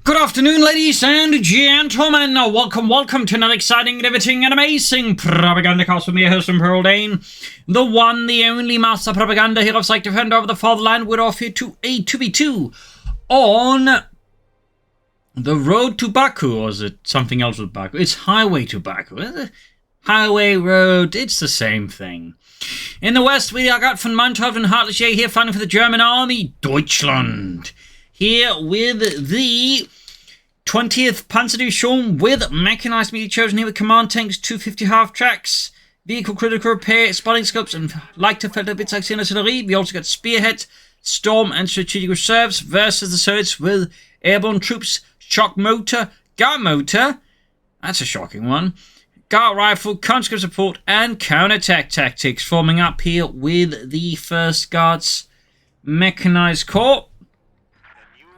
Good afternoon, ladies and gentlemen. Welcome to another exciting, riveting, and amazing Propagandacast with me, host and Pearl Dane, the one, the only master propaganda hero of Psych Defender over the fatherland. We're off here to a 2v2 on the road to Baku, or is it something else with Baku? It's highway to Baku, is it? Highway, road, it's the same thing. In the west, we got VonManteuffel and HeartlessJ here fighting for the German army, Deutschland. Here with the 20th Panzergrenadiers with mechanized melee chosen here with command tanks, 250 half-tracks, vehicle critical repair, spotting scopes, and light to filter bits like artillery. We also got spearhead, storm, and strategic reserves versus the Soviets with airborne troops, shock motor, guard motor, that's a shocking one, guard rifle, conscript support, and counterattack tactics, forming up here with the 1st Guards Mechanized Corps.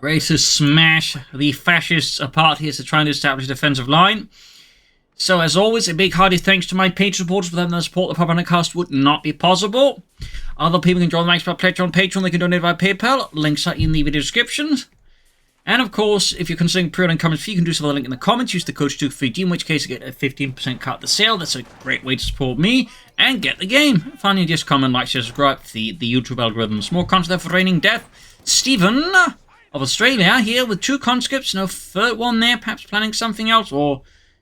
Ready to smash the fascists apart here to try and establish a defensive line. So, as always, a big hearty thanks to my Patreon supporters. Without their support, the Propagandacast would not be possible. Other people can join the ranks by pledge on Patreon. They can donate via PayPal. Links are in the video descriptions. And, of course, if you're considering pre-order and comments fee, you can do so with a link in the comments. Use the CoH2 free G, in which case you get a 15% cut at the sale. That's a great way to support me and get the game. Finally, just comment, like, share, subscribe. The YouTube algorithms. More content there for RainingDeath. Stephenn of Australia here with 2 conscripts, no third one there, perhaps planning something else, or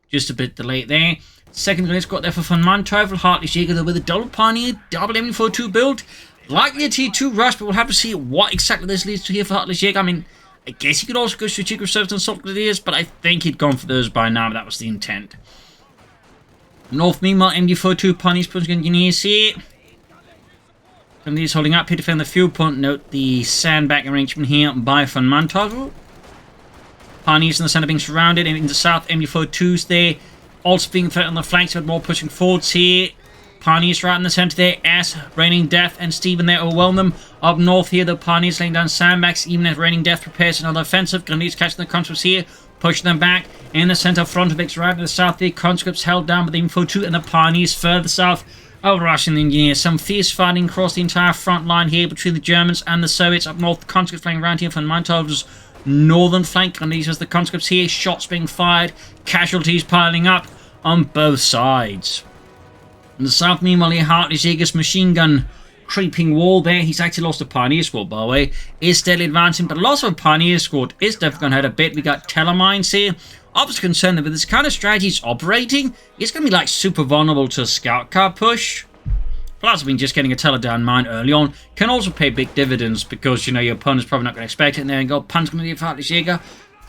just a bit delayed there. Second let's got there for VonManteuffel, HeartlessJ with a double Pioneer, double M42 build, likely a T2 rush, but we'll have to see what exactly this leads to here for HeartlessJ. I mean, I guess he could also go strategic reserves and assault grenadiers, but I think he'd gone for those by now, but that was the intent. North, meanwhile, MD42 Pioneers, Panzergrenadiers here. And these holding up here to defend the fuel point. Note the sandbag arrangement here by VonManteuffel. Pioneers in the center being surrounded, and in the south, MD42s there. Also being threatened on the flanks, but more pushing forwards here. Pioneers right in the center there, as RainingDeath and Stephenn there overwhelm them. Up north here, the Pioneers laying down sandbags, even as RainingDeath prepares another offensive. Grenadiers catching the conscripts here, pushing them back. In the center, Frontex right in the south there, conscripts held down by the MD42, and the Pioneers further south. Russian engineers. Some fierce fighting across the entire front line here between the Germans and the Soviets. Up north, the conscripts flying around here from VonManteuffels northern flank. And these are the conscripts here. Shots being fired. Casualties piling up on both sides. In the south, meanwhile, here, HeartlessJ's machine gun creeping wall there. He's actually lost a Pioneer squad, by the way. Is steadily advancing, but loss of a Pioneer squad is definitely going to hurt a bit. We got telemines here. Obviously concerned that with this kind of strategy it's operating, it's going to be like super vulnerable to a scout car push. Plus, I mean, just getting a teledown mine early on can also pay big dividends because, you know, your opponent's probably not going to expect it. And there you go, Panzergrenadier HeartlessJ.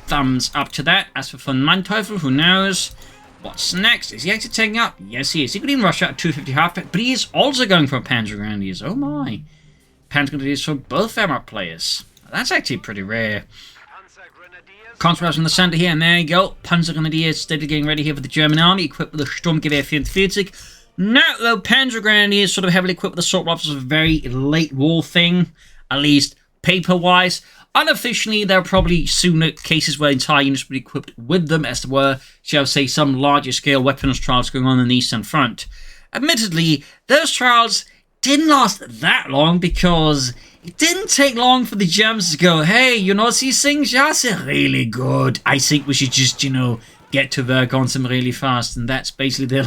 Thumbs up to that. As for VonManteuffel, who knows what's next? Is he actually taking up? Yes, he is. He could even rush out at 250 half-track, but he is also going for Panzergrenadiers. Oh my. Panzergrenadiers for both Wehrmacht players. That's actually pretty rare. Conscripts in the center here, and there you go. Panzergrenadiers steadily getting ready here for the German army, equipped with a Sturmgewehr 44. Now, though, Panzergrenadiers sort of heavily equipped with assault rifles, a very late war thing, at least paper-wise. Unofficially, there are probably sooner cases where entire units would be equipped with them, as there were, shall we say, some larger-scale weapons trials going on the Eastern Front. Admittedly, those trials didn't last that long because it didn't take long for the Germans to go, hey, you know, these things, yes, they're really good. I think we should just, you know, get to work on them really fast. And that's basically,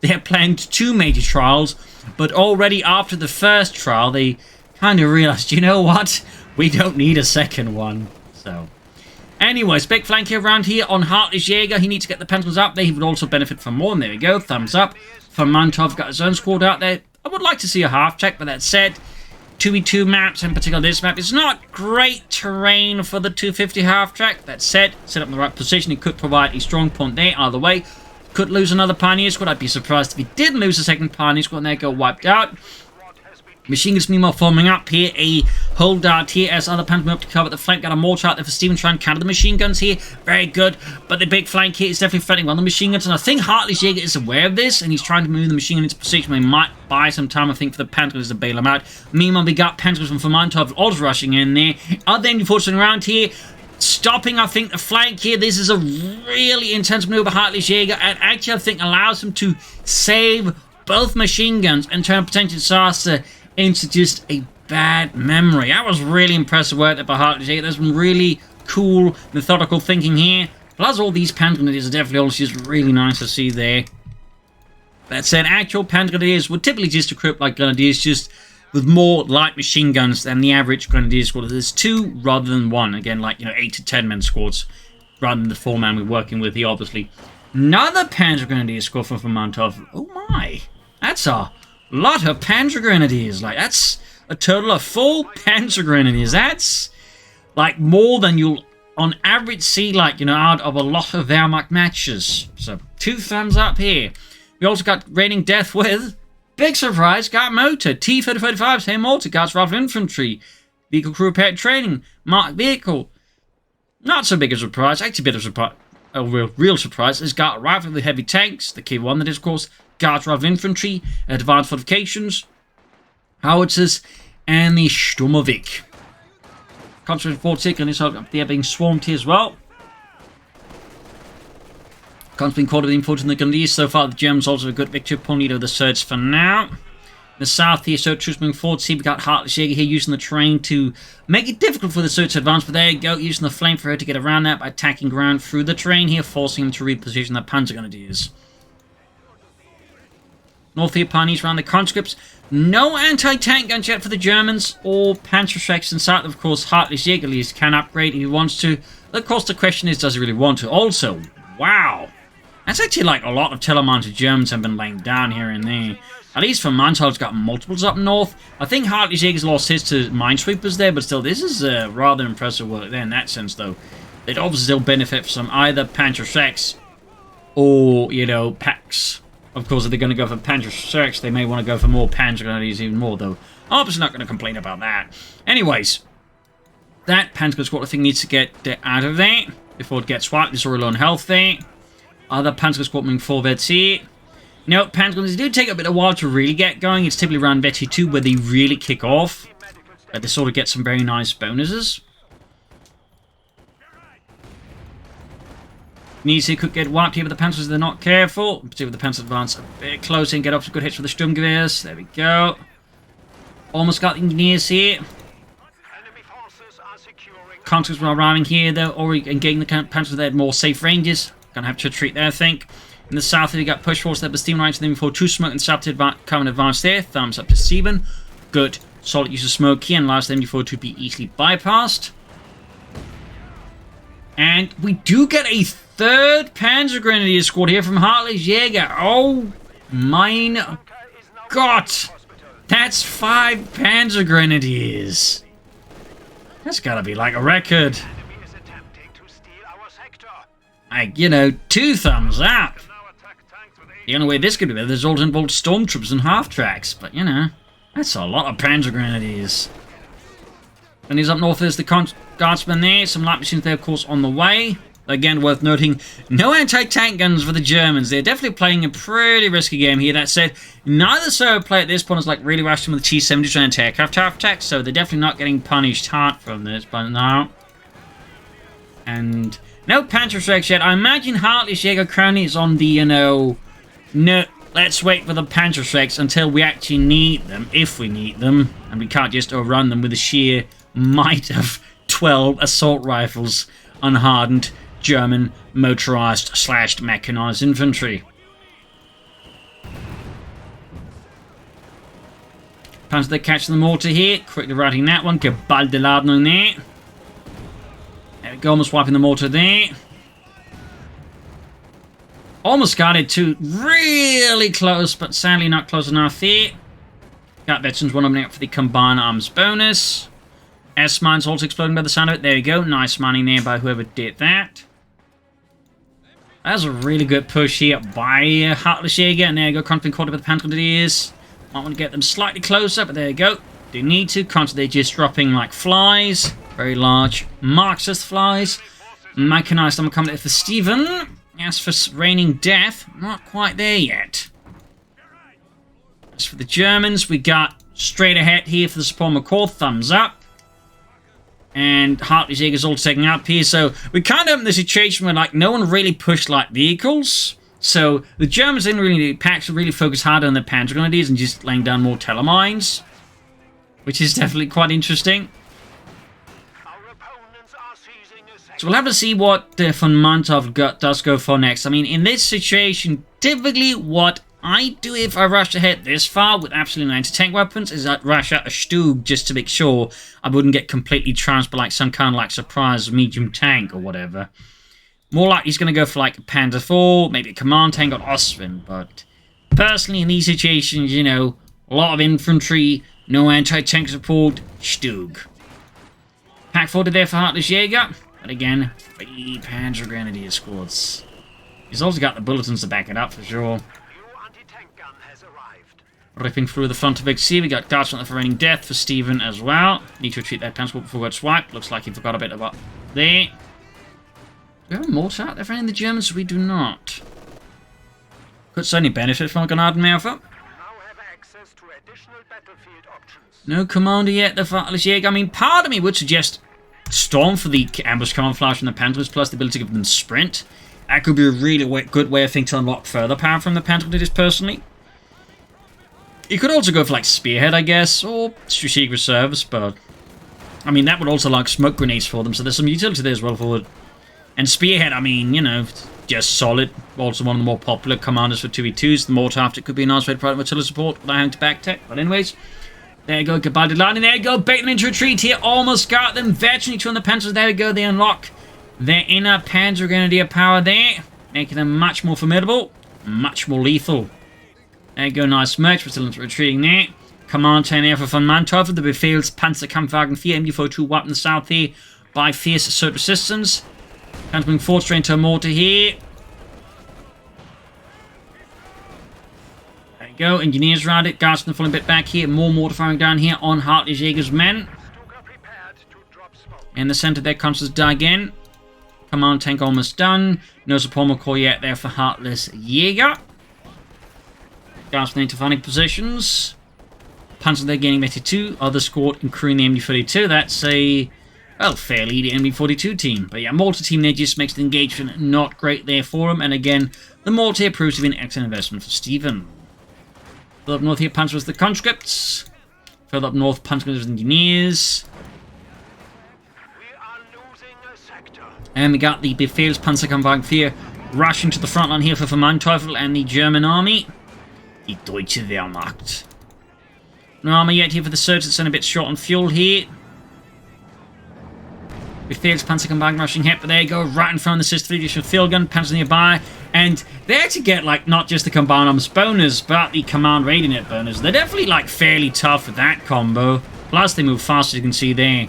they had planned 2 major trials, but already after the first trial, they kind of realized, you know what, we don't need a second one. So, anyways, big flank here around here on HeartlessJ. He needs to get the pencils up there. He would also benefit from more. And there we go, thumbs up. VonManteuffel got his own squad out there. I would like to see a half check, but that said, 2v2 maps, in particular this map, is not great terrain for the 250 half-track. That said, set up in the right position, he could provide a strong point there. Either way, could lose another Pioneer squad. I'd be surprised if he didn't lose a second Pioneer squad and they go wiped out. Machine guns meanwhile forming up here, a holdout here as other Panzers move up to cover the flank. Got a mortar out there for Stephenn trying to counter the machine guns here. Very good, but the big flank here is definitely threatening one of the machine guns, and I think HeartlessJ is aware of this, and he's trying to move the machine gun into position. They might buy some time, I think, for the Panzers to bail them out. Meanwhile, we got Panzers from VonManteuffel also rushing in there. Other MD-40s around here, stopping, I think, the flank here. This is a really intense maneuver by HeartlessJ, and actually, I think, allows him to save both machine guns and turn a potential disaster into just a bad memory. That was really impressive work there by HeartlessJ. There's some really cool, methodical thinking here. Plus, all these Panzergrenadiers are definitely also just really nice to see there. That said, actual Panzergrenadiers would typically just equip like Grenadiers, just with more light machine guns than the average Grenadier squad. There's 2 rather than 1. Again, like, 8 to 10 men squads, rather than the 4-man we're working with here, obviously. Another Panzergrenadier squad from VonManteuffel. Oh my, that's a lot of Panzergrenadiers. Like, that's a total of 4 Panzergrenadiers. That's like more than you'll on average see, like, out of a lot of Wehrmacht matches. So 2 thumbs up here. We also got RainingDeath with, big surprise, got motor, T-3035, same mortar, Guards Rifle Infantry, vehicle crew repair training, marked vehicle. Not so big a surprise, actually a bit of surprise. A real surprise is got rifle with heavy tanks, the K1 that is, of course, Guards Rifle Infantry, advanced fortifications, howitzers, and the Sturmovik. Concentration 46 and it's up there being swarmed here as well. Con's been caught with the important in the Grenadiers. So far, the Germans also have a good victory upon either of the Surds for now. In the south here, so troops moving forward. See, we got HeartlessJ here using the terrain to make it difficult for the Surds to advance. But there you go, using the flamethrower to get around that by attacking ground through the terrain here, forcing them to reposition their Panzergrenadiers. North here, Pioneers around the conscripts. No anti-tank guns yet for the Germans or Panzerschrecks. And south, of course, HeartlessJ can upgrade if he wants to. Of course, the question is, does he really want to? Also, wow. That's actually like a lot of telemounted Germans have been laying down here and there. At least VonManteuffel got multiples up north. I think HeartlessJ's lost his to minesweepers there, but still, this is rather impressive work there in that sense, though. They'd obviously still benefit from either Panzerschrecks or, packs. Of course, if they're going to go for Panzerschrecks, they may want to go for more Panzergrenadiers even more, though. I'm obviously not going to complain about that. Anyways, that Panzergrenadier squad, I think, needs to get out of there before it gets wiped. It's already low on health there. Other Panzer squad moving forwards here. No, Panzergrenadiers do take a bit of a while to really get going. It's typically around Betty 2 where they really kick off. But they sort of get some very nice bonuses. Nisi could get wiped here with the Panzers if they're not careful. Particularly with the Panzers advance a bit closer and get up to good hits with the Sturmgewehrs. There we go. Almost got the engineers here. Conscripts were arriving here though, or engaging the Panzers at more safe ranges. Gonna have to retreat there, I think. In the south, we got push force there, but steam right to them before 2 smoke and south to come and advance there. Thumbs up to Stephenn. Good. Solid use of smoke here and allows them before to be easily bypassed. And we do get a 3rd Panzergrenadier squad here from HeartlessJ. Oh, mein Gott. That's 5 Panzergrenadiers. That's gotta be like a record. Like, 2 thumbs up. The only way this could be better is all involved stormtroopers and half-tracks. But, that's a lot of Panzergrenadiers. And he's up north, there's the guardsmen there. Some light machines there, of course, on the way. Again, worth noting, no anti-tank guns for the Germans. They're definitely playing a pretty risky game here. That said, neither solo player at this point is like really rushing with the T-70s and aircraft half-tracks. So they're definitely not getting punished hard from this. But no. And no Panzerschrecks yet. I imagine HeartlessJ currently is on the, no, let's wait for the Panzerschrecks until we actually need them, if we need them. And we can't just overrun them with the sheer might of 12 assault rifles, unhardened German motorized / mechanized infantry. Panzer, they're catching the mortar here. Quickly routing that one. Geballte Ladung there. There we go, almost wiping the mortar there. Almost got it too. Really close, but sadly not close enough there. Got veterans one opening up for the combined arms bonus. S-mines also exploding by the sound of it. There we go. Nice mining there by whoever did that. That was a really good push here by HeartlessJ. And there you go. Conflict quarter with the Panzergrenadiers. Might want to get them slightly closer, but there you go. Do need to. They're just dropping like flies. Very large Marxist flies. Mechanized, I'm coming there for Stephenn. As for RainingDeath, not quite there yet. As for the Germans, we got straight ahead here for the support McCall. Thumbs up. And HeartlessJ is all taking up here. So we kind of in the situation where like no one really pushed light vehicles. So the Germans didn't really packs really focus hard on the Panzergrenadiers and just laying down more telemines. Which is definitely quite interesting. So we'll have to see what VonManteuffel does go for next. I mean, in this situation, typically what I do if I rush ahead this far with absolutely no anti-tank weapons is I'd rush out a Stug just to make sure I wouldn't get completely trounced by like some kind of like surprise medium tank or whatever. More like he's going to go for like a Panzer IV, maybe a command tank on Ostwind, but personally in these situations, you know, a lot of infantry, no anti-tank support, Stug. Pack 40 there for HeartlessJ, but again, 3 Panzergrenadier squads. He's also got the bulletins to back it up for sure. Ripping through the front of XC, we got guards for RainingDeath for Stephenn as well. Need to retreat that transport before it's swiped. Looks like he forgot a bit about there. Do we have a mortar out there for any of the Germans? We do not. Could certainly benefit from a Gnadenwerfer. No commander yet, the HeartlessJ. I mean, part of me would suggest Storm for the ambush camouflage from the Panthers, plus the ability to give them sprint. That could be a really good way, I think, to unlock further power from the Panzergrenadiers personally. You could also go for like Spearhead, I guess, or Strategic Reserves, but I mean, that would also like smoke grenades for them, so there's some utility there as well for it. And Spearhead, I mean, you know, just solid. Also one of the more popular commanders for 2v2s. The mortar after it could be a nice way to provide artillery support without having to back tech. But anyways, there you go, goodbye to landing. There you go, bait them into retreat here. Almost got them. Veteran each on the Panthers. There we go, they unlock their inner Panzergrenadier power there, making them much more formidable, much more lethal. There you go, nice merch. We're still retreating there. Command tank there for VonManteuffel. The Befehls Panzerkampfwagen 4 MU42 wiped in the south here by fierce assault resistance. Coming forward straight into a mortar here. There you go, engineers around it. Guards falling a bit back here. More mortar firing down here on HeartlessJ's men. In the center there, Constance dug in. Command tank almost done. No support core yet there for HeartlessJ. Guards into fighting positions. Panzer there gaining Meta 2. Other squad including the MD42. That's a, well, fairly the MD42 team. But yeah, mortar team there just makes the engagement not great there for him. And again, the mortar proves to be an excellent investment for Stephenn. Further up north here, Panzer was the conscripts. Further up north, Panzer was the engineers. And we got the Befehls Panzerkampfwagen 4 rushing to the front line here for VonManteuffel and the German army. Die Deutsche Wehrmacht. No armor yet here for the surge. It's a bit short on fuel here. Befehls Panzerkampfwagen rushing hit, but there you go, right in front of the sister leadership field gun, Panzer nearby. And they actually get, like, not just the combined arms bonus, but the command radionet bonus. They're definitely, like, fairly tough with that combo. Plus, they move fast, as you can see there.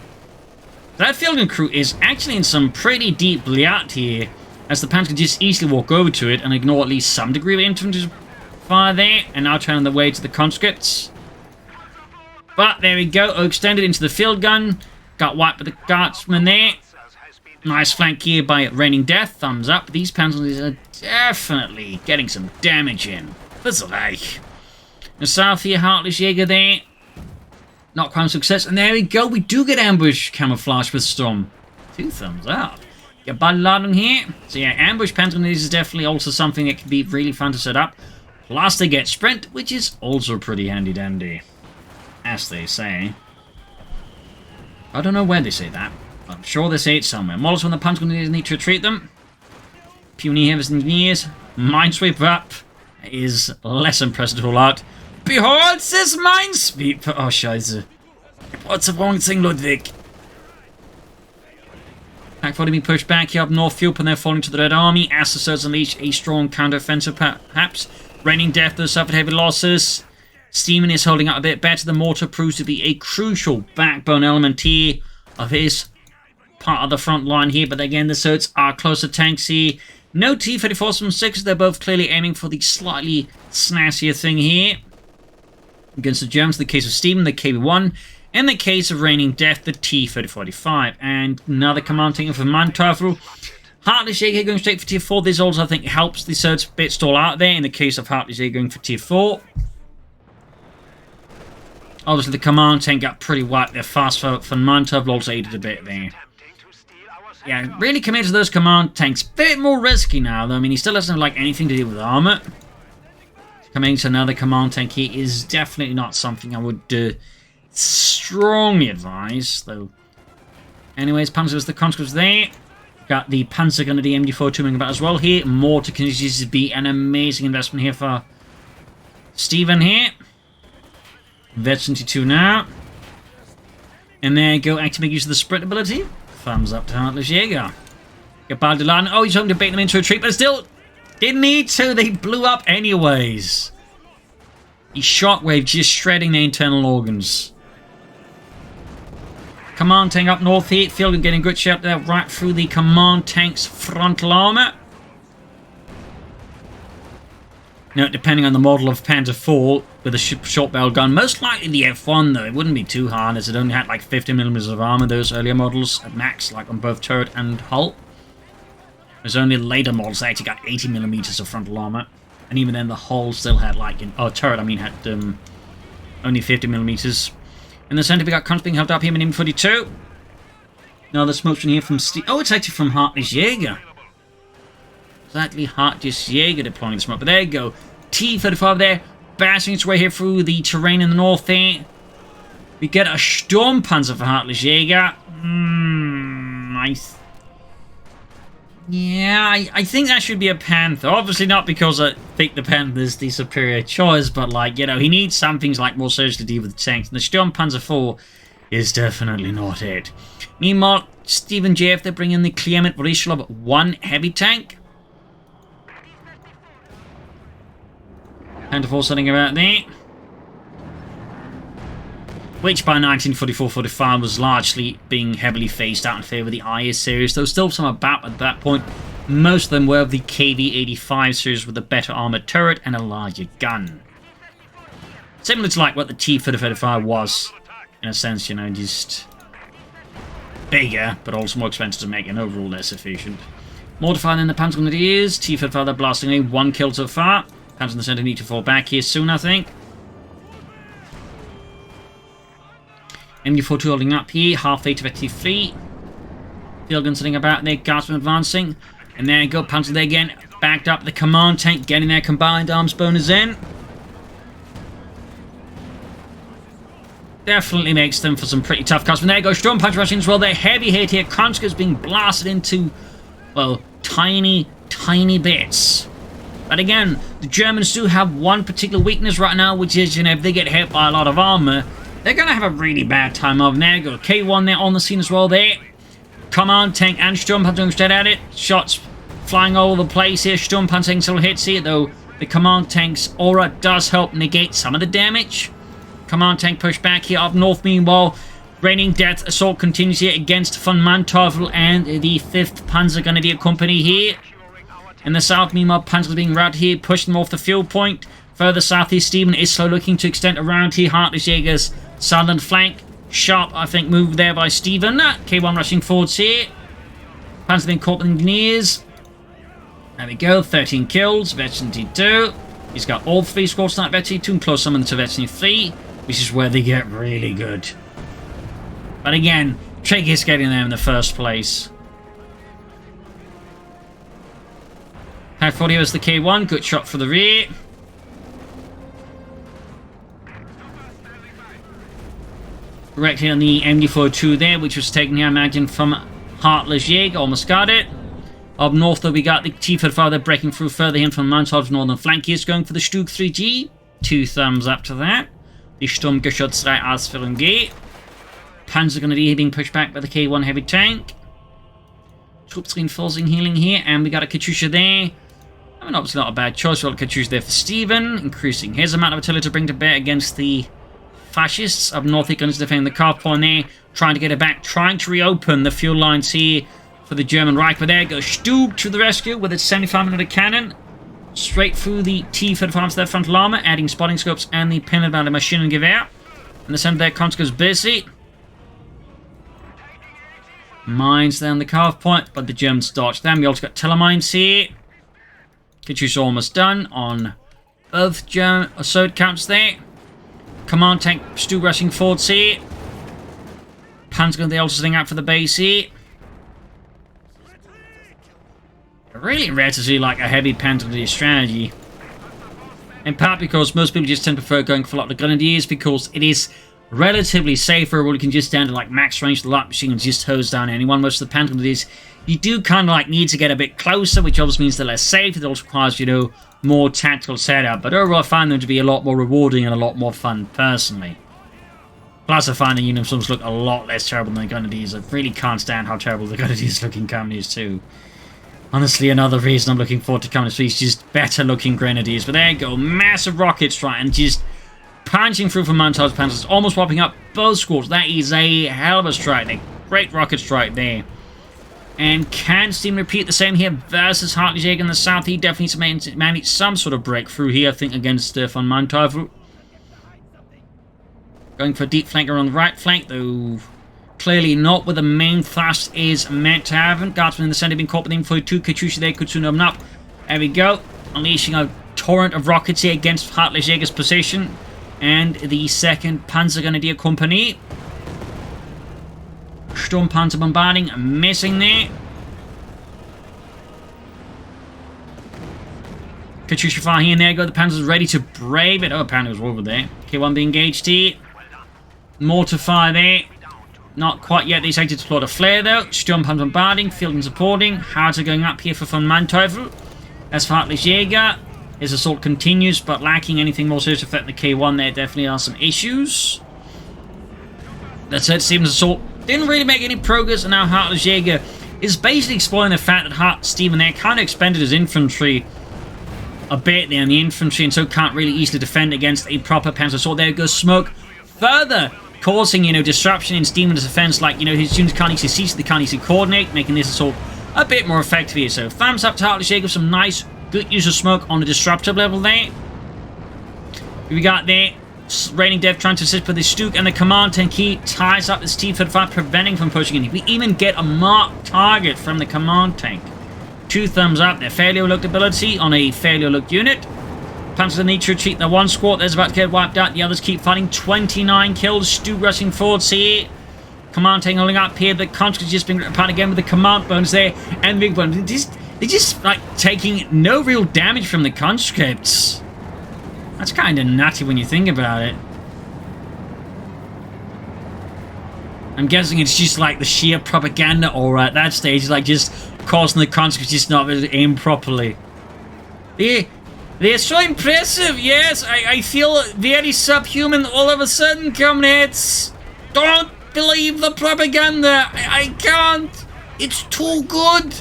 That field gun crew is actually in some pretty deep bliat here, as the Panzer can just easily walk over to it and ignore at least some degree of infantry fire there, and now turn their way to the conscripts. But there we go, extended into the field gun. Got wiped by the guardsman there. Nice flank here by RainingDeath. Thumbs up. These Panzers are definitely getting some damage in. That's like. The south here, HeartlessJ there. Not quite a success. And there we go. We do get ambush camouflage with Storm. 2 thumbs up. Get body loading here. So yeah, ambush Panzergrenadiers is definitely also something that can be really fun to set up. Plus they get sprint, which is also pretty handy dandy. As they say. I don't know where they say that. I'm sure they say it somewhere. Models when the Panzergrenadiers need to retreat them. Puny Heavers Engineers. Minesweep up is less impressive to all out. Behold this Minesweep! Oh, scheiße. What's the wrong thing, Ludwig? Pack 40 being pushed back here up north, fuel and they're falling to the Red Army. As the Surge unleash a strong counter-offensive perhaps. RainingDeath has suffered heavy losses. Stephenn is holding up a bit better. The mortar proves to be a crucial backbone element here of his part of the front line here. But again, the Surge are closer tanks here. No T-34s from 6. They're both clearly aiming for the slightly snassier thing here. Against the Germans, in the case of Stephenn, the KB-1. In the case of RainingDeath, the T-35. And another command taking for VonManteuffel. HeartlessJ going straight for Tier 4. This also, I think, helps the Surge bit stall out there. In the case of HeartlessJ going for Tier 4. Obviously, the command tank got pretty wiped there fast for VonManteuffel, also aided a bit there. Yeah, really committed to those command tanks. Bit more risky now, though. I mean, he still doesn't have, like, anything to do with armor. Coming to another command tank here is definitely not something I would strongly advise, though. Anyways, Panzer was the conscripts there. Got the Panzergrenadier MG4 moving about as well here. Mortar continues to be an amazing investment here for Stephenn here. Vet 22 now. And there you go, activate use of the sprint ability. Thumbs up to HeartlessJ. Get Baldulan. Oh, he's hoping to bait them into a retreat, but still didn't need to. They blew up anyways. He shockwave just shredding the internal organs. Command tank up north here. Field getting good shot there right through the command tank's frontal armor. Now, depending on the model of Panzer IV with a short barrel gun, most likely the F1 though, it wouldn't be too hard as it only had like 50mm of armor, those earlier models at max, like on both turret and hull. There's only later models that actually got 80mm of frontal armor, and even then the hull still had like, turret I mean, had only 50mm. In the center we got Kunz being held up here in M42. Now the smoke from here from oh, it's actually from HeartlessJ. Exactly, HeartlessJ deploying the smoke. But there you go. T-35 there, bashing its way here through the terrain in the north there. We get a Sturmpanzer for HeartlessJ. Nice. Yeah, I think that should be a Panther. Obviously not because I think the Panther's the superior choice, but like, you know, he needs some things like more surge to deal with the tanks. And the Sturmpanzer 4 is definitely not it. Meanwhile, Stephenn JF, they bring in the Clement Vorislov 1 heavy tank. Panther 4 sitting about there. Which by 1944-45 was largely being heavily phased out in favour of the IS series. There was still some about at that point. Most of them were of the KV-85 series with a better armoured turret and a larger gun. Similar to like what the T-35 was, in a sense, you know, just bigger, but also more expensive to make and overall less efficient. Mortified in the Panzergrenadiers, T-35 they're blasting away, 1 kill so far. Panzer in the centre need to fall back here soon, I think. MG42 holding up here, half fate of FT3. Field gun sitting about there, Guardsmen advancing. And there you go, Panzer there again, backed up the command tank, getting their combined arms bonus in. Definitely makes them for some pretty tough cuts. And there you go, Sturmpanzer rushing as well. They're heavy hit here. Kranzker's being blasted into, well, tiny, tiny bits. But again, the Germans do have one particular weakness right now, which is, you know, if they get hit by a lot of armor, they're going to have a really bad time of. There you go, K1 there on the scene as well there. Command tank and Sturmpanzer going straight at it. Shots flying all over the place here. Sturmpanzer still hits here, though the command tank's aura does help negate some of the damage. Command tank pushed back here up north. Meanwhile, RainingDeath assault continues here against VonManteuffel and the 5th Panzergrenadier Company here. In the south, meanwhile, Panzer's being routed here, pushing them off the field point. Further southeast, Stephenn is slow looking to extend around here. HeartlessJ's southern flank. Sharp, I think, move there by Stephenn. K1 rushing forwards here. Panzer being caught with engineers. There we go, 13 kills. Vet 22. He's got all 3 squads tonight, Vet 22, and close summon to Vet 3, which is where they get really good. But again, trick is getting there in the first place. Pack 40 was the K1, good shot for the rear. Directly on the MG42 there, which was taken here, I imagine, from HeartlessJ. Almost got it. Up north, though, we got the T-35 there breaking through further in from Manteuffels northern flank. He's going for the Stug 3G. 2 thumbs up to that. The Sturmgeschütz 3 Ausführung G. Panzergrenadier being pushed back by the K1 heavy tank. Troops reinforcing healing here, and we got a Katyusha there. I mean, obviously not a bad choice. We got a Katyusha there for Stephenn, increasing his amount of artillery to bring to bear against the fascists. Up north, he comes defending the car point there, trying to get it back, trying to reopen the fuel lines here for the German Reich. But there goes Stug to the rescue with its 75mm cannon. Straight through the T-35 to their frontal armor, adding spotting scopes and the Penelbande Maschinengewehr. In the center there, Kranzker's busy. Mines down the carve point, but the Germans dodged them. We also got telemines here. Katyusha almost done on both German assault counts there. Command tank Stug rushing forwards here. Panzergrenadier also sitting out for the base here. Really rare to see like a heavy Panzergrenadier strategy. In part because most people just tend to prefer going for a lot of the Grenadiers because it is relatively safer, where you can just stand at like max range the light machine and just hose down anyone. Most of the Panzergrenadiers, you do kind of like need to get a bit closer, which obviously means they're less safe. It also requires, you know, more tactical setup. But overall, I find them to be a lot more rewarding and a lot more fun, personally. Plus, I find the uniforms look a lot less terrible than the Grenadiers. I really can't stand how terrible the Grenadiers look in companies too. Honestly, another reason I'm looking forward to Company 3 is just better looking Grenadiers. But there you go, massive rocket strike and just punching through from Mountaine's Panzers, almost wiping up both squads. That is a hell of a strike there. Great rocket strike there. And can Stephenn repeat the same here versus HeartlessJ in the south? He definitely needs to manage some sort of breakthrough here, I think, against VonManteuffel. Going for a deep flank around the right flank, though clearly not where the main thrust is meant to happen. Guardsmen in the center being caught with Infantry 2. CoH2 there could soon open up. There we go. Unleashing a torrent of rockets here against HeartlessJ's position. And the 2nd Panzergrenadier Company. Sturmpanzer bombarding, missing there. CoH2 fire here and there. Go. The Panzers ready to brave it. Oh, apparently it was over there. K1 being engaged here. Mortar fire there. Not quite yet. They decided to deploy a flare though. Sturmpanzer bombarding, field and supporting. Howitzer going up here for VonManteuffel. As for HeartlessJ, his assault continues, but lacking anything more serious to affect the K1. There definitely are some issues. That said, Stephenn's assault didn't really make any progress, and now HeartlessJ is basically exploiting the fact that Stephenn there kind of expended his infantry a bit there in the infantry, and so can't really easily defend against a proper panzer assault. There goes smoke, further causing, you know, disruption in Stephenn's defense. Like, you know, his units can't easily see, so they can't easily coordinate, making this assault a bit more effective here. So thumbs up to HeartlessJ with some nice, good use of smoke on the disruptive level there. We got there RainingDeath trying to assist with the Stuke, and the command tank key ties up this T-35, preventing from pushing in. We even get a marked target from the command tank. 2 thumbs up. Their failure looked ability on a failure looked unit. Panzer need to retreat. The one squad there's about to get wiped out. The others keep fighting. 29 kills. Stuke rushing forwards here. Command tank holding up here. The conscripts just being ripped apart again with the command bonus there. And big bonus. They're just like taking no real damage from the conscripts. That's kind of nutty when you think about it. I'm guessing it's just like the sheer propaganda aura at that stage, like just causing the conscripts just not able to aim properly. They're so impressive, yes. I feel very subhuman all of a sudden, comrades. Don't believe the propaganda. I can't. It's too good.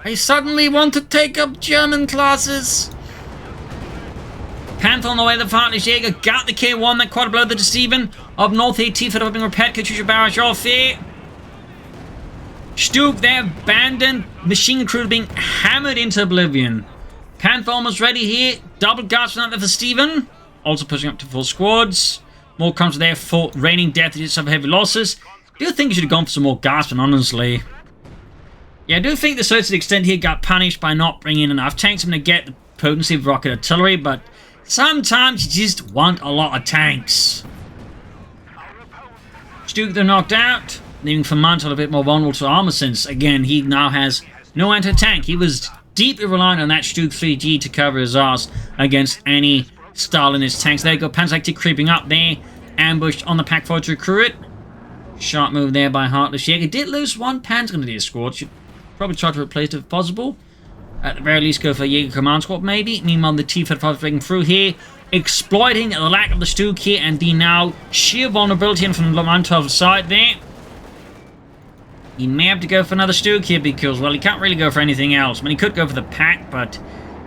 I suddenly want to take up German classes. Panther on the way, the HeartlessJ got the K1, that quad below the Stephenn. Up north here, T-Fed have been repaired, CoH2 barrage off here. Stuke there, abandoned. Machine crew being hammered into oblivion. Panther almost ready here. Double guardsmen out there for Stephenn. Also pushing up to full squads. More comes there for RainingDeath. They just suffer heavy losses. I do think you should have gone for some more guardsmen, honestly. Yeah, I do think the certain extent here got punished by not bringing in enough tanks to get the potency of rocket artillery, but sometimes you just want a lot of tanks. Stuke, they're knocked out, leaving VonManteuffel a bit more vulnerable to armor since, again, he now has no anti-tank. He was deeply reliant on that Stuke 3G to cover his ass against any Stalinist tanks. There you go, Panzergrenadiers creeping up there, ambushed on the pack forward to recruit it. Sharp move there by HeartlessJ. Did lose one Panzergrenadier squad. Should probably try to replace it if possible. At the very least, go for a Jaeger command squad, maybe. Meanwhile, the T-35 breaking through here, exploiting the lack of the Stuke here, and the now sheer vulnerability from VonManteuffel's side there. He may have to go for another Stuke here because, well, he can't really go for anything else. I mean, he could go for the pack, but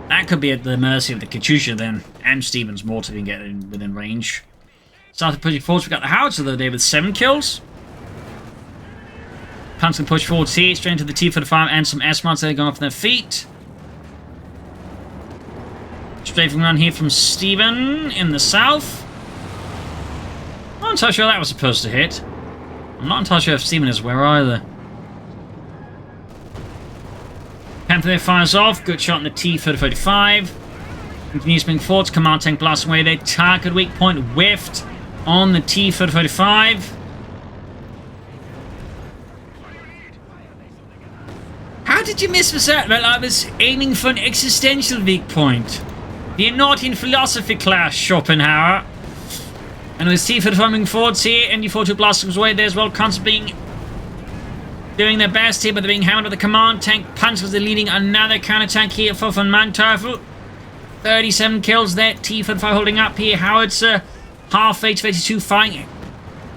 that could be at the mercy of the CoH2 then, and Stephenn's mortar if he can get within range. Started pushing forwards. We got the Howitzer though there with 7 kills. Panzer can push forwards here, straight into the T-35 and some S-mods there going off their feet. Strafing run here from Stephenn in the south. Not entirely sure that was supposed to hit. I'm not entirely sure if Stephenn is where either. Panther there fires off. Good shot on the T-35. Continues moving forwards. Command tank blasting away there. Target weak point whiffed on the T-35. How did you miss this out? Well, I was aiming for an existential weak point. You're not in philosophy class, Schopenhauer. And with T-35 moving forwards here, MD-42 blasting his way there as well, constantly doing their best here, but they're being hammered by the command tank. Panzers are leading another counter-attack here for VonManteuffel. 37 kills there. T-35 holding up here. Howitzer, half H-82 firing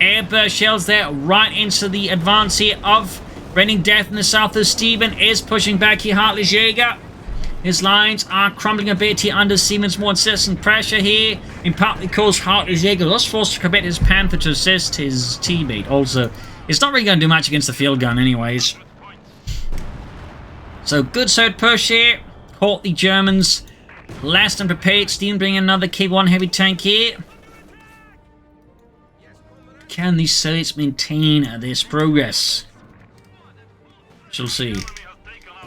airburst shells there right into the advance here of RainingDeath in the south. As Stephenn is pushing back here. HeartlessJ. His lines are crumbling a bit here under Siemens' more incessant pressure here. In part because HeartlessJ was forced to commit his Panther to assist his teammate. Also, it's not really going to do much against the field gun anyways. So good third push here. Caught the Germans less than prepared. Stephenn bringing another K1 heavy tank here. Can these Soviets maintain this progress? Shall see.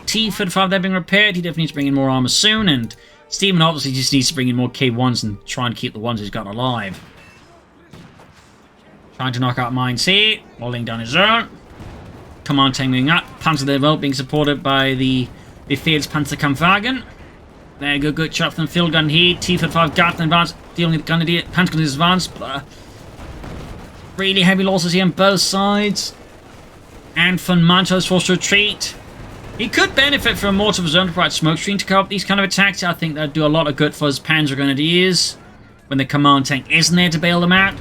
T-35 they're being repaired. He definitely needs to bring in more armor soon. And Stephenn obviously just needs to bring in more K1s and try and keep the ones he's got alive. Trying to knock out mines here, while laying down his own. Command tank moving up. Panzer being supported by the Befehls Panzergrenadiers. There, good shot from the field gun here. T-35 Garten advance, dealing with Panzergrenadiers advance. Really heavy losses here on both sides. And VonManteuffel is forced to retreat. He could benefit from more of his own pride smoke screen to cover up these kind of attacks. I think that'd do a lot of good for his Panzergrenadiers when the command tank isn't there to bail them out.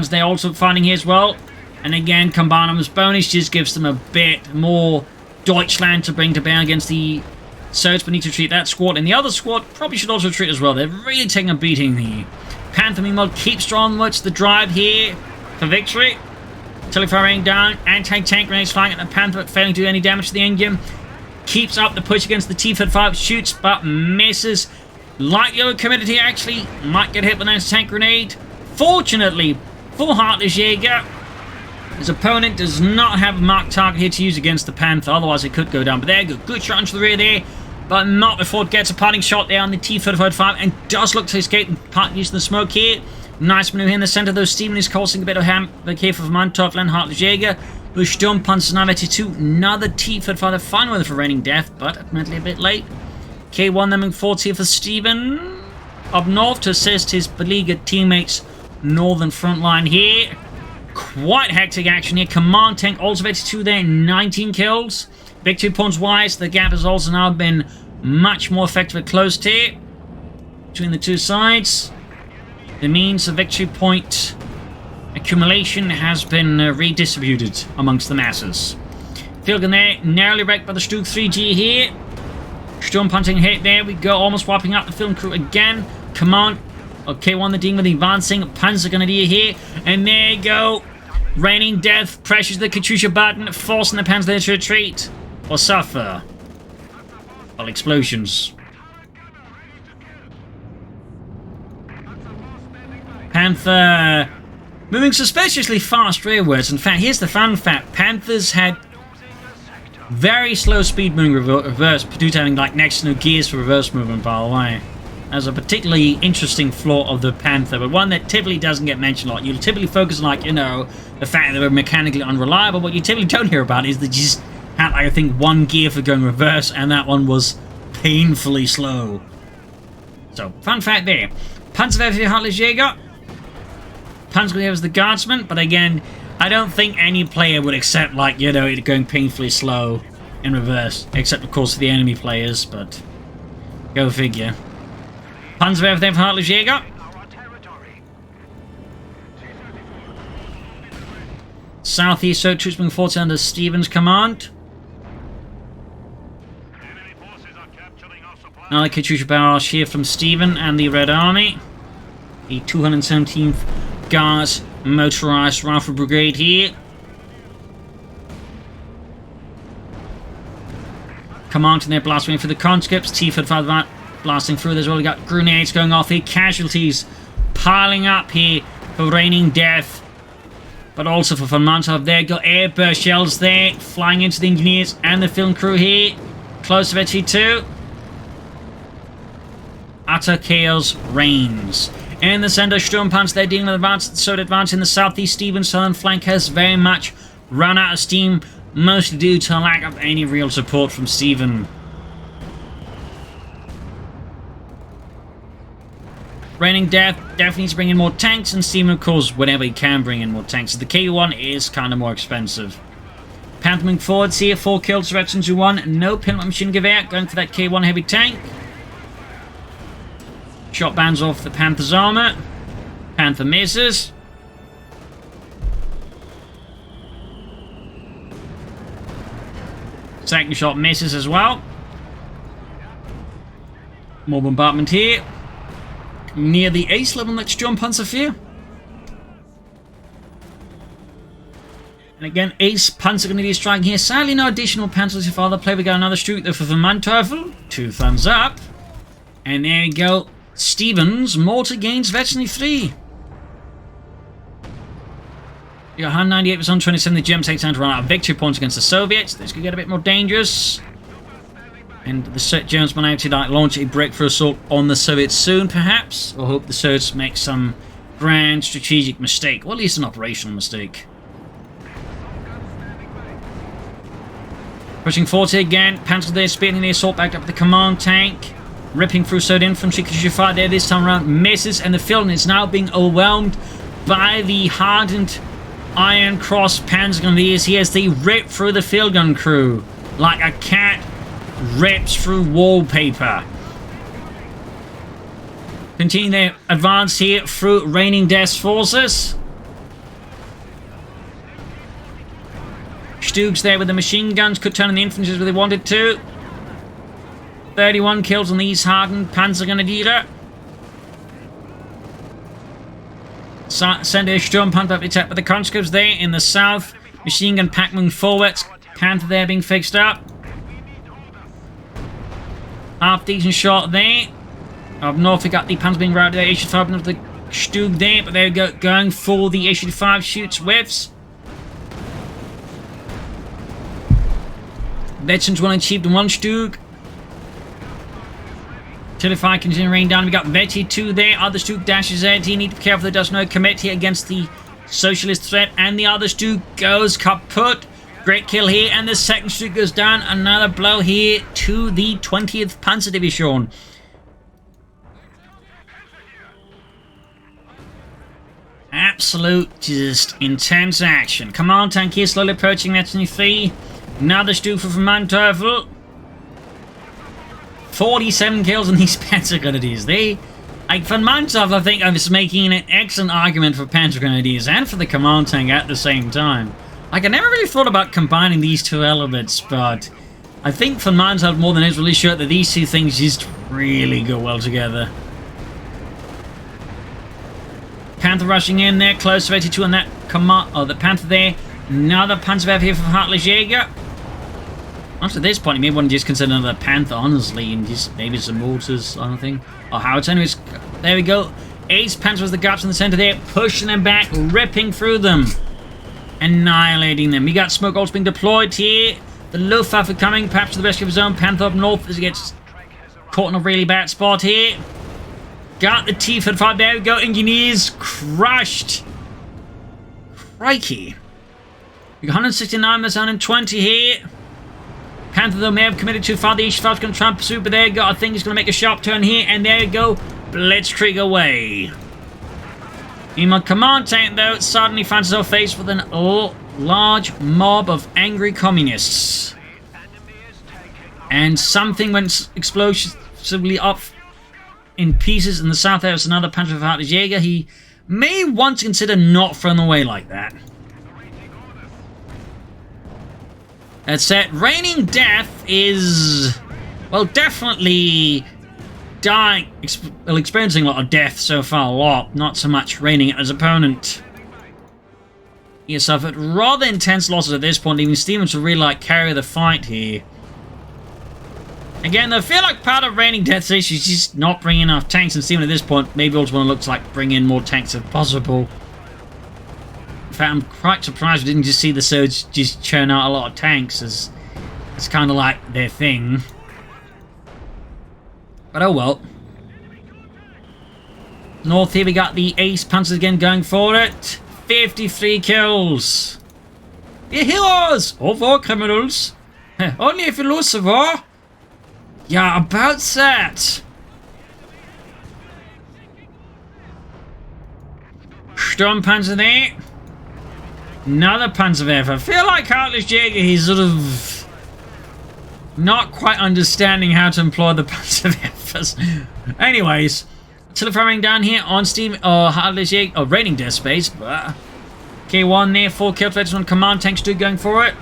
They're also fighting here as well. And again, Combinum's bonus just gives them a bit more Deutschland to bring to bear against the Soviets, but need to retreat that squad. And the other squad probably should also retreat as well. They're really taking a beating. The Panther, meanwhile, keeps onwards the drive here for victory. Artillery raining down. Anti-tank grenades flying at the Panther, but failing to do any damage to the engine. Keeps up the push against the T-35. Shoots, but misses. Lightly overcommitted here, actually. Might get hit with an anti-tank grenade. Fortunately for HeartlessJ, his opponent does not have a marked target here to use against the Panther, otherwise it could go down. But there, good shot into the rear there, but not before it gets a parting shot there on the T-35 and does look to escape and part using the smoke here. Nice maneuver here in the center, though. Stephenn is causing a bit of havoc here for VonManteuffel and HeartlessJ. With Sturmpanzer 982, another T-35, the final one for RainingDeath, but admittedly a bit late. K1 then moving forward here for Stephenn up north to assist his beleaguered teammates' northern front line here. Quite hectic action here. Command tank also 82 there, 19 kills. Victory points wise, the gap has also now been much more effectively closed here between the two sides. The means of victory point accumulation has been redistributed amongst the masses. Field gun there, narrowly wrecked by the Stuke 3G here. Sturmpanzer hit, there we go, almost wiping out the film crew again. Command, okay, one the dealing with the advancing Panzergrenadier here, and there you go. RainingDeath pressures the Katyusha button, forcing the Panzer to retreat or suffer. Well, explosions. Panther moving suspiciously fast rearwards. In fact, here's the fun fact. Panthers had very slow speed moving reverse, due to having like next to no gears for reverse movement, by the way. As a particularly interesting flaw of the Panther, but one that typically doesn't get mentioned a lot. You typically focus on, like, you know, the fact that they're mechanically unreliable. What you typically don't hear about is they just had, like, I think one gear for going reverse, and that one was painfully slow. So, fun fact there. Panzergrenadier HeartlessJ. Panzergrenadier was the guardsman, but again, I don't think any player would accept, like, you know, it going painfully slow in reverse. Except, of course, for the enemy players, but go figure. Panzergrenadier there for HeartlessJ. Southeast so troops moving forward under Stephenn's command. Another Katyusha barrage here from Stephenn and the Red Army. The 217th Guards Motorized Rifle Brigade here. Command in there blasting for the conscripts. T-35 blasting through. There's already got grenades going off here. Casualties piling up here for RainingDeath. But also for VonManteuffel. There go airburst shells there. Flying into the engineers and the film crew here. Close to victory too. Utter chaos reigns. In the center, Sturmpanzer, they're dealing with advance, so advance in the southeast. Stephenn's southern flank has very much run out of steam, mostly due to a lack of any real support from Stephenn. RainingDeath definitely needs to bring in more tanks, and Stephenn, of course, whenever he can bring in more tanks. The K1 is kind of more expensive. Panther moving forwards here, 4 kills, veterans who 1. No pinlock machine gun out, going for that K1 heavy tank. Shot bands off the Panther's armor. Panther misses. Second shot misses as well. More bombardment here. Near the ace level, let's jump Panzergrenadiers. And again, ace Panzergrenadiers striking here. Sadly, no additional Panzers if other play. We got another streak there for VonManteuffel. 2 thumbs up. And there you go. Stephenn's mortar gains veterinary 3. You got 198% 27. The Germans take time to run out of victory points against the Soviets. This could get a bit more dangerous. And the Germans might actually like launch a breakthrough assault on the Soviets soon, perhaps. Or hope the Soviets make some grand strategic mistake. Or at least an operational mistake. Pushing forward here again. Panzer there, speeding the assault back up to the command tank. Ripping through Soviet infantry. Because you fire there this time around. Misses. And the field is now being overwhelmed by the hardened Iron Cross Panzergrenadiers here as they rip through the field gun crew. Like a cat rips through wallpaper. Continue their advance here through RainingDeath's forces. Stoogs there with the machine guns. Could turn on the infantry if they wanted to. 31 kills on these hardened Panzergrenadier. Send a Sturmpanther up to attack with the conscripts there in the south. Machine gun pack moving forwards. Panther there being fixed up. Half decent shot there. Up north we got the Panzer being routed there. HeartlessJ of the Stug there, but there we go. Going for the HeartlessJ shoots whiffs. Veterans one achieved in 1 Stug. Terrify continuing rain down. We got Veti 2 there. Other Stug dashes out. He need to be careful there does no commit here against the socialist threat. And the other Stug goes kaput. Great kill here. And the second Stug goes down. Another blow here to the 20th Panzer Division. Absolute just intense action. Command tank here slowly approaching Veteran 3. Another Stug for VonManteuffel. 47 kills on these Panzergrenadiers. They, like, VonManteuffel, I think I was making an excellent argument for Panzergrenadiers and for the command tank at the same time. Like, I never really thought about combining these two elements, but I think VonManteuffel more than is really sure that these two things just really go well together. Panther rushing in there, close to 82 on that command. Oh, the Panther there. Another Panzergrenadier here for HeartlessJ. After this point, you may want to just consider another Panther, honestly, and just maybe some mortars, I don't think. Or Howitzer. Anyways, there we go. Ace Panther with the gaps in the center there, pushing them back, ripping through them, annihilating them. We got smoke ults being deployed here. The Luftwaffe coming, perhaps to the rescue of his own. Panther up north as he gets caught in a really bad spot here. Got the T-55. There we go. Engineers crushed. Crikey. We got 169 versus 120 here. Panther, though, may have committed too far. The HeartlessJ's going to try and pursue, but there you go. I think he's going to make a sharp turn here, and there you go. Blitzkrieg away. Meanwhile, command tank, though, suddenly finds itself faced with an large mob of angry communists. And something went explosively up in pieces in the south. There was another Panzer of HeartlessJ. He may want to consider not throwing away like that. That said, RainingDeath is, well, definitely experiencing a lot of death so far. A lot, not so much raining at his opponent. He has suffered rather intense losses at this point, leaving Stephenn to really like carry the fight here. Again, I feel like part of RainingDeath's issue is just not bringing enough tanks, and Stephenn at this point maybe also want to look to like bring in more tanks if possible. In fact, I'm quite surprised we didn't just see the Surge just churn out a lot of tanks, as it's kind of like their thing. But oh well. North here we got the Ace Panzers again going for it. 53 kills. Be heroes! Or war criminals. Only if you lose the war. Yeah, about that. Sturmpanzer there. Another Panzerwerfer. I feel like HeartlessJ, he's sort of not quite understanding how to employ the Panzerwerfers. Anyways, artillery firing down here on HeartlessJ, RainingDeath space. K1 there, 4 kill threats on command tanks, do going for it.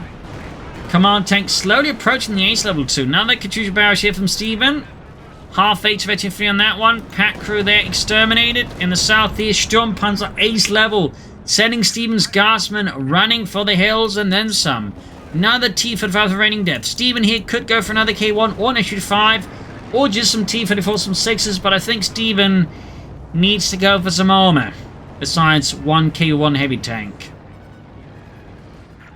Command tank slowly approaching the ace level 2. Another Katyusha barrage here from Stephenn. Half H of HFE on that one. Pack crew there exterminated. In the southeast, Sturmpanzer ace level. Sending Stephenn's Guardsmen running for the hills and then some. Another T-35 for RainingDeath. Stephenn here could go for another K1 or an SU-5 or just some T-34, some 6s, but I think Stephenn needs to go for some armor. Besides one K1 heavy tank.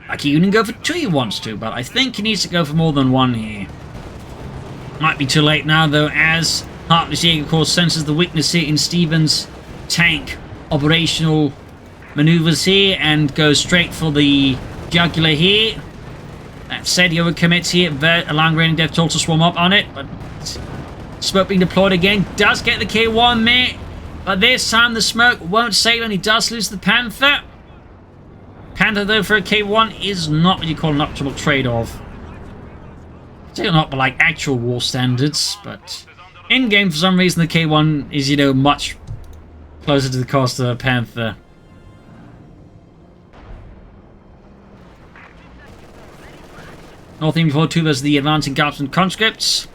Like he can go for 2 he wants to, but I think he needs to go for more than 1 here. Might be too late now though, as HeartlessJ of course senses the weakness here in Stephenn's tank operational maneuvers here and goes straight for the jugular here. That said, he overcommits here, allowing RainingDeath to also swarm up on it, but smoke being deployed again, does get the K1 there, but this time the smoke won't save and he does lose the Panther. Panther though for a K1 is not what you call an optimal trade-off. Still not by like actual war standards, but in game for some reason the K1 is, you know, much closer to the cost of a Panther. North Infantry 2 versus the advancing Guardsmen conscripts.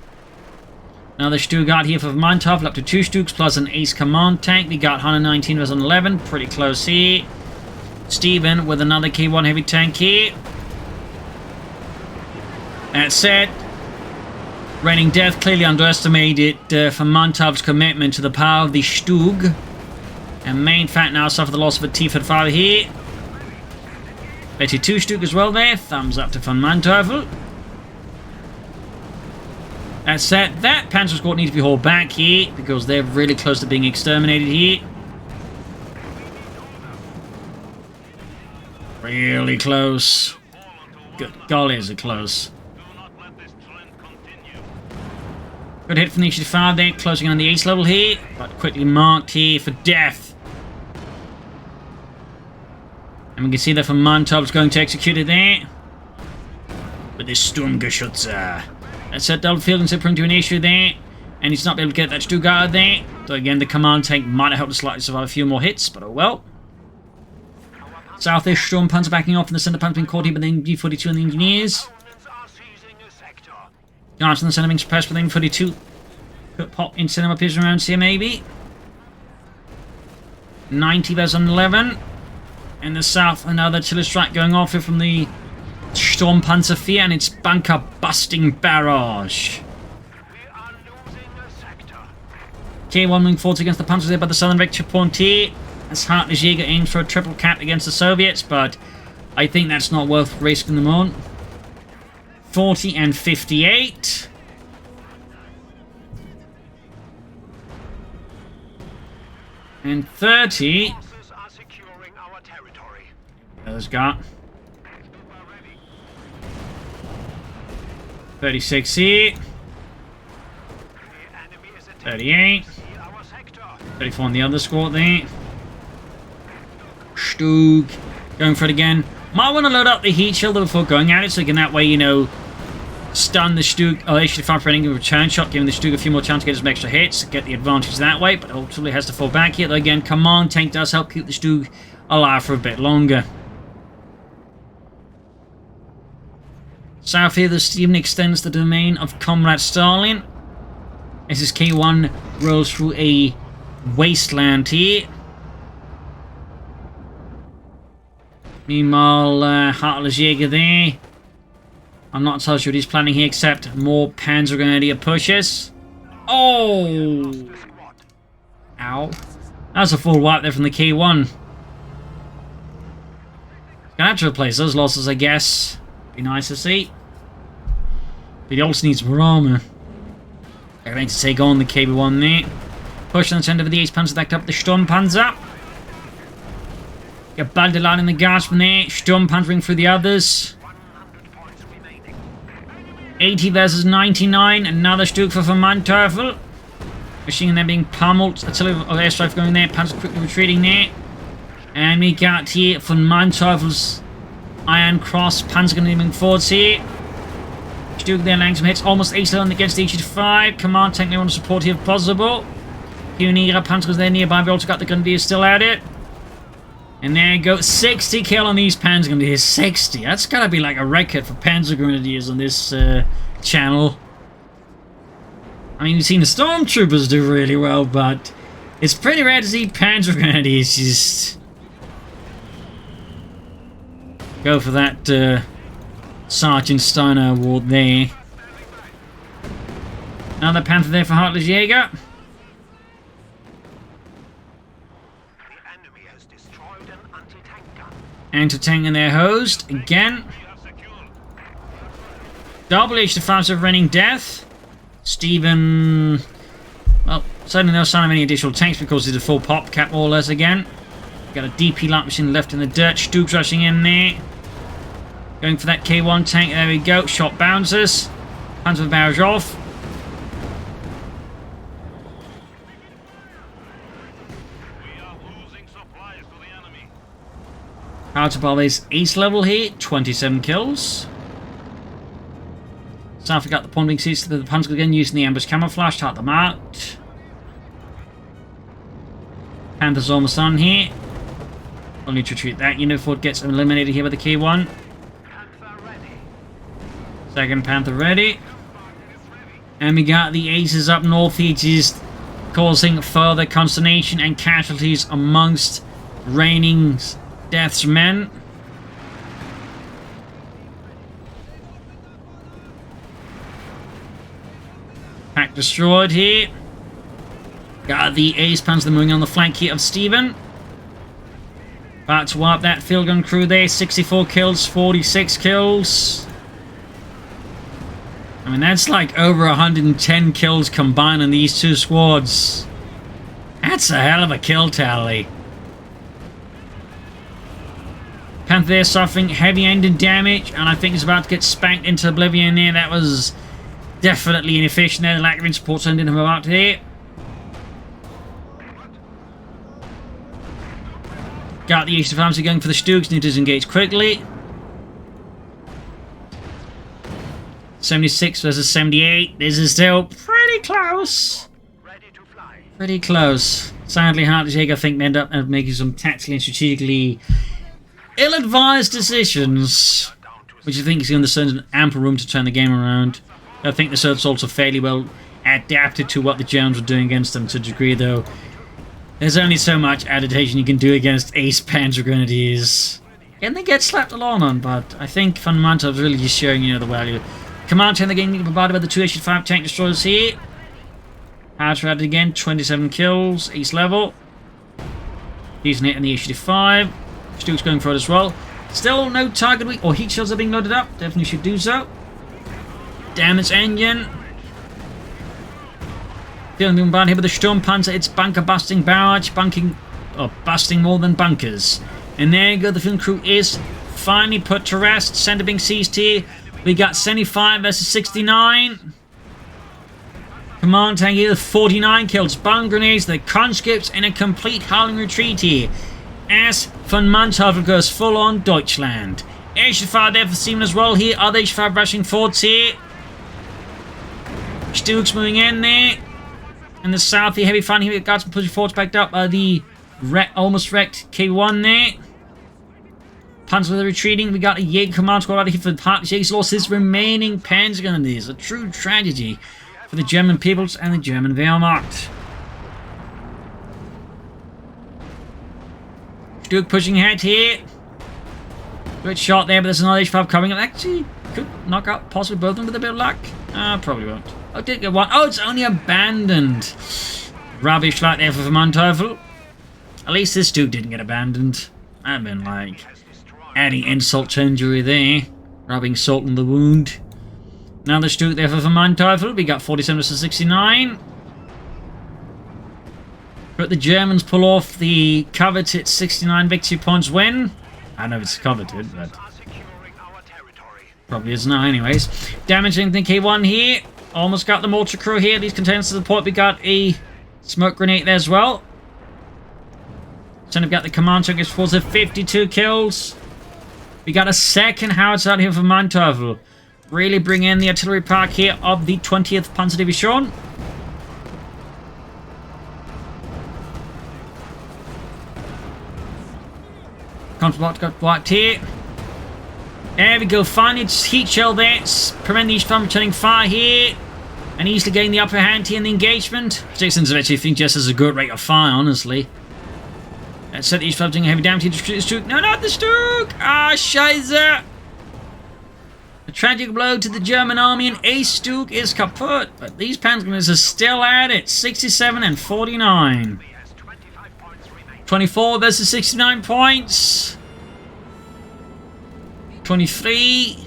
Another Stuttgart here for VonManteuffel, up to 2 Stugs plus an ace command tank. We got 119 versus 11, pretty close here. Stephenn with another K1 heavy tank here. That said, RainingDeath clearly underestimated VonManteuffel's commitment to the power of the Stug. And main fact now suffer the loss of a T-35 here. Betty 2 Stug as well there. Thumbs up to VonManteuffel. That said, that Panzer squad needs to be hauled back here because they're really close to being exterminated here. Really close. Good golly, is it close. Good hit from the HE5 there, closing on the ace level here, but quickly marked here for death. And we can see that VonManteuffel's going to execute it there. With this Sturmgeschütze. That's a double field and putting to an issue there. And he's not able to get that Stuttgart there. So again, the command tank might have helped to slightly survive a few more hits, but oh well. Southeast Sturmpanzer backing off, and the center panzer being caught here by the B-42 and the engineers. Guards in the center being suppressed by the M42. Could pop in cinema appears around here maybe. 90 versus 11. In the south, another artillery strike going off here from the Sturmpanzer 4 and its bunker busting barrage. K1 moving forwards against the Panzers there by the southern vector point here. As HeartlessJ aims for a triple cap against the Soviets, but I think that's not worth risking them on. 40 and 58. And 30. There's got 36 here. 38. 34 on the other squad there. Stug going for it again. Might want to load up the heat shield before going at it, so you can that way, you know, stun the Stug. Oh, actually, fire for a return shot, giving the Stug a few more chances to get some extra hits, get the advantage that way, but ultimately has to fall back here. Though again, command tank does help keep the Stug alive for a bit longer. South here, the Stephenn extends the domain of Comrade Stalin. As his K1 rolls through a wasteland here. Meanwhile, HeartlessJ there. I'm not entirely sure what he's planning here, except more Panzergrenadier pushes. Oh! Ow. That's a full wipe there from the K1. Gonna have to replace those losses, I guess. Be nice to see. But he also needs more armor. They're going to take on the KB1 there. Push on the center of the Ace Panzer backed up the Sturmpanzer. Got Baldelan in the Guardsman there. Sturmpanzering through the others. 80 versus 99. Another Stug for VonManteuffel. Machine gun there being pummeled. Artillery or airstrike going there. Panzer quickly retreating there. And we got here VonManteuffel's Iron Cross Panzergrenadiers moving forwards here. Stuke there, landing some hits. Almost ace on against the HE5. Command tank, they want to support here if possible. Pioneer Panzergrenadiers there nearby. We also got the Grenadiers still at it. And there you go. 60 kill on these Panzergrenadiers. 60. That's gotta be like a record for Panzergrenadiers on this channel. I mean, you've seen the Stormtroopers do really well, but it's pretty rare to see Panzergrenadiers just go for that Sergeant Steiner award there. Another Panther there for HeartlessJ. Anti-tank in their host again. Double HE5 of RainingDeath. Stephenn. Well, certainly no sign of any additional tanks because it's a full pop cap more or less again. Got a DP light machine left in the dirt. Stuke's rushing in there. Going for that K1 tank. There we go. Shot bounces. Panzer barrage off. Out of this ace level here. 27 kills. South got the ponding seats to the Panzer again using the ambush camouflage to hide them out. Panther's almost on here. We'll need to retreat that unit before it gets eliminated here by the K1. Second Panther ready. And we got the aces up north here, just causing further consternation and casualties amongst RainingDeath's men. Pack destroyed here. Got the ace Panzer moving on the flank here of Stephenn. About to wipe that field gun crew there. 64 kills, 46 kills. I mean, that's like over 110 kills combined in these two squads. That's a hell of a kill tally. Panther there suffering heavy engine damage, and I think it's about to get spanked into oblivion there. That was definitely inefficient there. The lack of support sending him about here. Got the East of Fancy going for the Stooks, need to disengage quickly. 76 versus 78. This is still pretty close. Pretty close. Sadly, HeartlessJ, I think, may end up making some tactically and strategically ill-advised decisions, which I think is going to send ample room to turn the game around. I think the Surt's also fairly well adapted to what the Germans were doing against them to a degree, though. There's only so much adaptation you can do against ace Panzergrenadiers. And they get slapped along on, but I think VonManteuffel is really just showing, the value. Command tank again getting provided by the two HE5 tank destroyers here. How's at it again, 27 kills, ace level. Decent hit in the HE5. Stuke's going for it as well. Still no target weak, or heat shells are being loaded up. Definitely should do so. Damage engine. Feeling being bad here with the Sturmpanzer. It's bunker busting barrage, busting more than bunkers. And there you go, the field crew is finally put to rest. Center being seized here. We got 75 versus 69. Command tank here, 49 kills. Bomb grenades, the conscripts in a complete howling retreat here. As VonManteuffel goes full on Deutschland. HE5 there for Stephenn as well here. Other HE5 rushing forwards here. Stuke's moving in there. In the south, the heavy fun here. We've got some pushing forwards backed up by the almost wrecked K1 there. Panzer retreating. We got a Jaeger command squad out of here for HeartlessJ. He's lost his remaining Panzergrenadiers. A true tragedy for the German peoples and the German Wehrmacht. Stuke pushing ahead here. Good shot there, but there's another HE5 coming up. Actually, could knock out possibly both of them with a bit of luck. Probably won't. Oh, did get one. Oh, it's only abandoned. Rubbish like there for VonManteuffel. At least this Stuke didn't get abandoned. I've been like adding insult to injury there. Rubbing salt in the wound. Another Stuke there for VonManteuffel. We got 47 to 69. But the Germans pull off the coveted 69 victory points win. I don't know if it's coveted, but probably is now anyways. Damaging the K1 here. Almost got the mortar crew here. These containers to the point. We got a smoke grenade there as well. So we've got the command took us force of 52 kills. We got a second howitzer out here for VonManteuffel. Really bring in the artillery park here of the 20th Panzer Division. Control got blocked here. There we go. Finally, heat shell there. Prevent these from returning fire here. And easily getting the upper hand here in the engagement. Jason's actually think just as a good rate of fire, honestly. Let's set these flaps doing heavy damage to the Stuk. No, not the Stuk! Ah, Scheiße! A tragic blow to the German army, and a Stuk is kaput. But these Panzergrenadiers are still at it. 67 and 49. 24 versus 69 points. 23.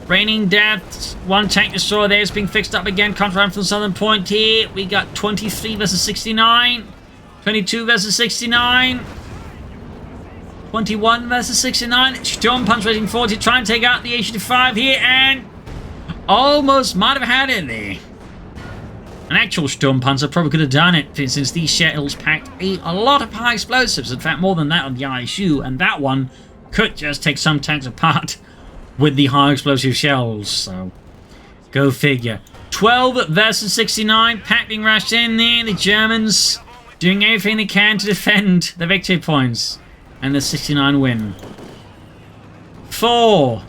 RainingDeath. One tank destroyer there is being fixed up again. Counter from the southern point here. We got 23 versus 69. 22 versus 69. 21 versus 69. Sturm Punch racing forward to try and take out the H-85 here, and almost might have had it there. An actual Sturm Panzer probably could have done it, since these shells packed a lot of high explosives. In fact, more than that on the ISU, and that one could just take some tanks apart with the high explosive shells. So, go figure. 12 versus 69. Pack being rushed in there. The Germans doing everything they can to defend the victory points. And the 69 win. 4.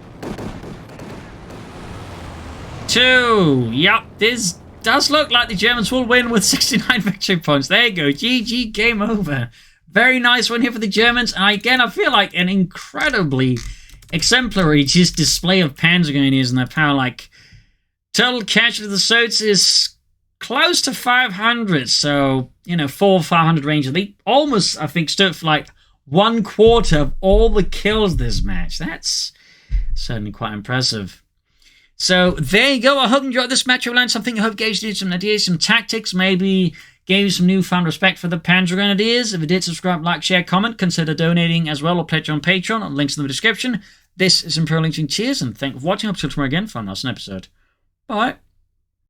2. Yep, this does look like the Germans will win with 69 victory points. There you go. GG, game over. Very nice one here for the Germans. And again, I feel like an incredibly exemplary just display of Panzergrenadiers and their power. Like, total casualty of the Sots is close to 500. So, you know, 400-500 range. They almost, I think, stood for like 1/4 of all the kills this match. That's certainly quite impressive. So there you go. I hope you enjoyed this match. You learned something. I hope it gave you some ideas, some tactics, maybe gave you some newfound respect for the Panzergrenadiers. If you did, subscribe, like, share, comment. Consider donating as well or pledge on Patreon. Links in the description. This is Imperial Lynching. Cheers and thank you for watching. Up till tomorrow again for another episode. Bye.